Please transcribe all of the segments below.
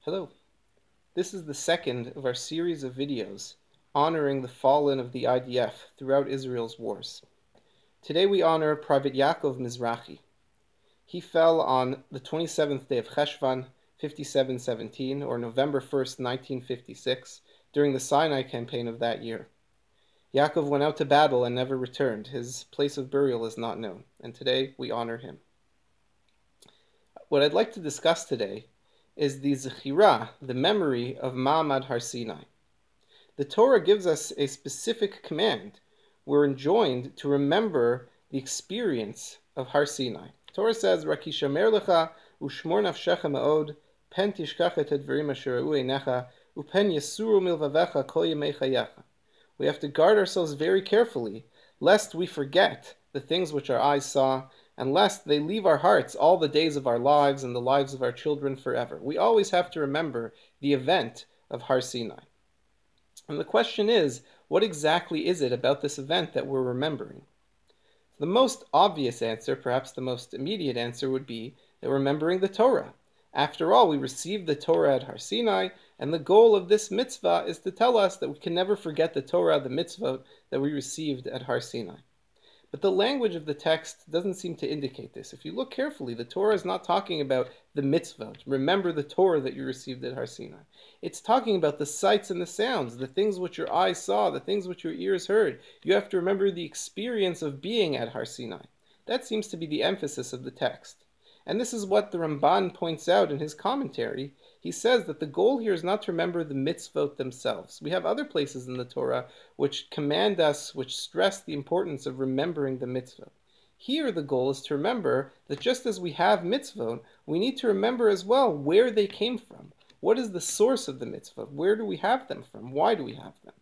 Hello. This is the second of our series of videos honoring the fallen of the IDF throughout Israel's wars. Today we honor Private Yaakov Mizrahi. He fell on the 27th day of Cheshvan, 5717, or November 1st, 1956, during the Sinai campaign of that year. Yaakov went out to battle and never returned. His place of burial is not known, and today we honor him. What I'd like to discuss today is the Zechira, the memory of Ma'amad Har Sinai. The Torah gives us a specific command. We're enjoined to remember the experience of Har Sinai. The Torah says, "Raki shamer lecha ushmor nafshecha ma'od, pen tishkach et hadvarim asher ra'u einecha, upen yesuru milvavecha kol yemei chayecha." We have to guard ourselves very carefully, lest we forget the things which our eyes saw, and lest they leave our hearts all the days of our lives and the lives of our children forever. We always have to remember the event of Har Sinai. And the question is, what exactly is it about this event that we're remembering? The most obvious answer, perhaps the most immediate answer, would be that we're remembering the Torah. After all, we received the Torah at Har Sinai, and the goal of this mitzvah is to tell us that we can never forget the Torah, the mitzvot that we received at Har Sinai. But the language of the text doesn't seem to indicate this. If you look carefully, the Torah is not talking about the mitzvah. Remember the Torah that you received at Har Sinai. It's talking about the sights and the sounds, the things which your eyes saw, the things which your ears heard. You have to remember the experience of being at Har Sinai. That seems to be the emphasis of the text. And this is what the Ramban points out in his commentary. He says that the goal here is not to remember the mitzvot themselves. We have other places in the Torah which command us, which stress the importance of remembering the mitzvot. Here the goal is to remember that just as we have mitzvot, we need to remember as well where they came from. What is the source of the mitzvot? Where do we have them from? Why do we have them?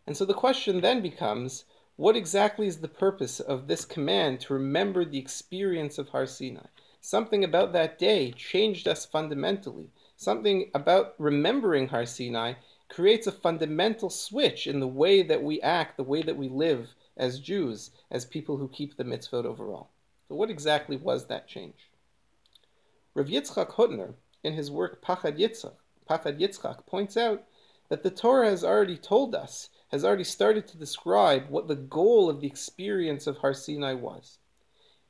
And so the question then becomes, what exactly is the purpose of this command to remember the experience of Har Sinai? Something about that day changed us fundamentally. Something about remembering Har Sinai creates a fundamental switch in the way that we act, the way that we live as Jews, as people who keep the mitzvot overall. So what exactly was that change? Rav Yitzchak Hutner, in his work Pachad Yitzchak, points out that the Torah has already told us, has already started to describe what the goal of the experience of Har Sinai was.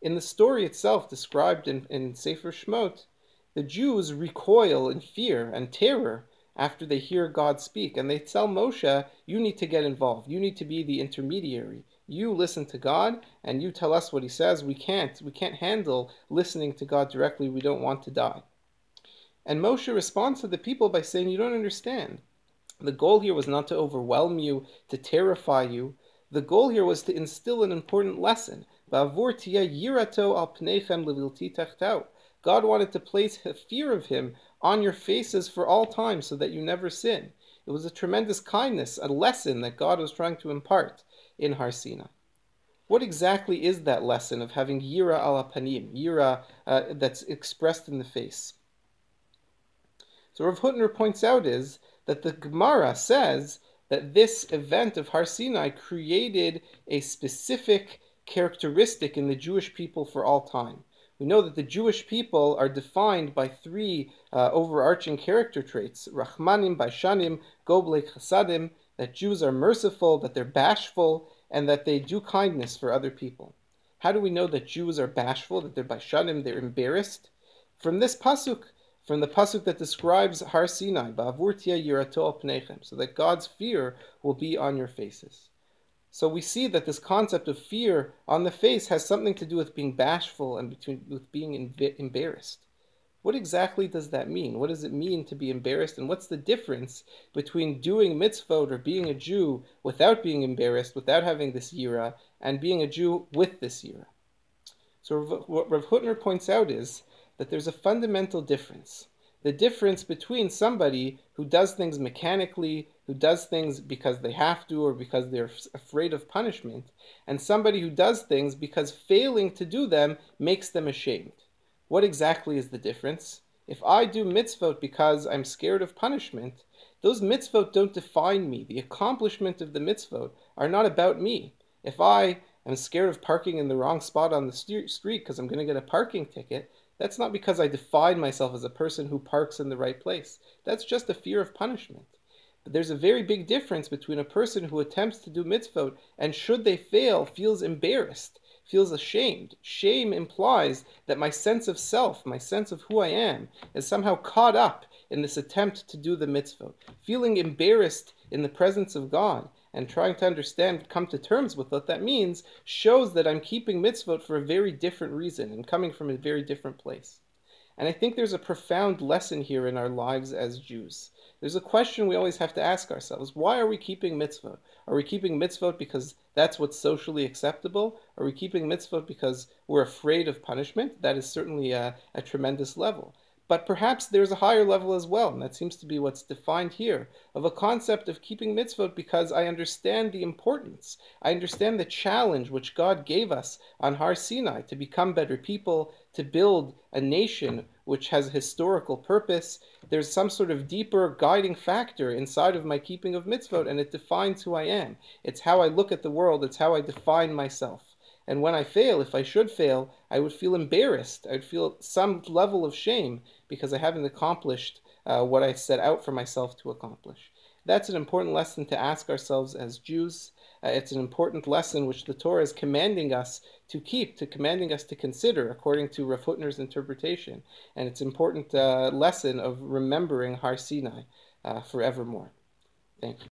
In the story itself described in Sefer Shmot, the Jews recoil in fear and terror after they hear God speak, and they tell Moshe, you need to get involved, you need to be the intermediary. You listen to God, and you tell us what he says. We can't handle listening to God directly, we don't want to die. And Moshe responds to the people by saying, you don't understand. The goal here was not to overwhelm you, to terrify you. The goal here was to instill an important lesson. God wanted to place a fear of him on your faces for all time so that you never sin. It was a tremendous kindness, a lesson that God was trying to impart in Har Sinai. What exactly is that lesson of having yira ala panim, yira that's expressed in the face? So Rav Hutner points out is that the Gemara says that this event of Har Sinai created a specific characteristic in the Jewish people for all time. We know that the Jewish people are defined by three overarching character traits: Rachmanim, Baishanim, Goblek Chasadim, that Jews are merciful, that they're bashful, and that they do kindness for other people. How do we know that Jews are bashful, that they're Baishanim, they're embarrassed? From this pasuk, from the pasuk that describes Har Sinai, Ba'avur tia yirato al pneichem, so that God's fear will be on your faces. So we see that this concept of fear on the face has something to do with being bashful and with being embarrassed. What exactly does that mean? What does it mean to be embarrassed? And what's the difference between doing mitzvot or being a Jew without being embarrassed, without having this yira, and being a Jew with this yira? So what Rav Hutner points out is that there's a fundamental difference. The difference between somebody who does things mechanically, who does things because they have to or because they're afraid of punishment, and somebody who does things because failing to do them makes them ashamed. What exactly is the difference? If I do mitzvot because I'm scared of punishment, those mitzvot don't define me. The accomplishment of the mitzvot are not about me. If I am scared of parking in the wrong spot on the street because I'm going to get a parking ticket, That's not because I define myself as a person who parks in the right place. That's just a fear of punishment. But there's a very big difference between a person who attempts to do mitzvot and, should they fail, feels embarrassed, feels ashamed. Shame implies that my sense of self, my sense of who I am, is somehow caught up in this attempt to do the mitzvot. Feeling embarrassed in the presence of God and trying to understand, come to terms with what that means, shows that I'm keeping mitzvot for a very different reason and coming from a very different place. And I think there's a profound lesson here in our lives as Jews. There's a question we always have to ask ourselves. Why are we keeping mitzvah? Are we keeping mitzvot because that's what's socially acceptable? Are we keeping mitzvot because we're afraid of punishment? That is certainly a tremendous level. But perhaps there's a higher level as well, and that seems to be what's defined here, of a concept of keeping mitzvot because I understand the importance. I understand the challenge which God gave us on Har Sinai to become better people, to build a nation which has a historical purpose. There's some sort of deeper guiding factor inside of my keeping of mitzvot, and it defines who I am. It's how I look at the world. It's how I define myself. And when I fail, if I should fail, I would feel embarrassed. I would feel some level of shame because I haven't accomplished what I set out for myself to accomplish. That's an important lesson to ask ourselves as Jews. It's an important lesson which the Torah is commanding us to keep, commanding us to consider, according to Rav Hutner's interpretation. And it's an important lesson of remembering Har Sinai forevermore. Thank you.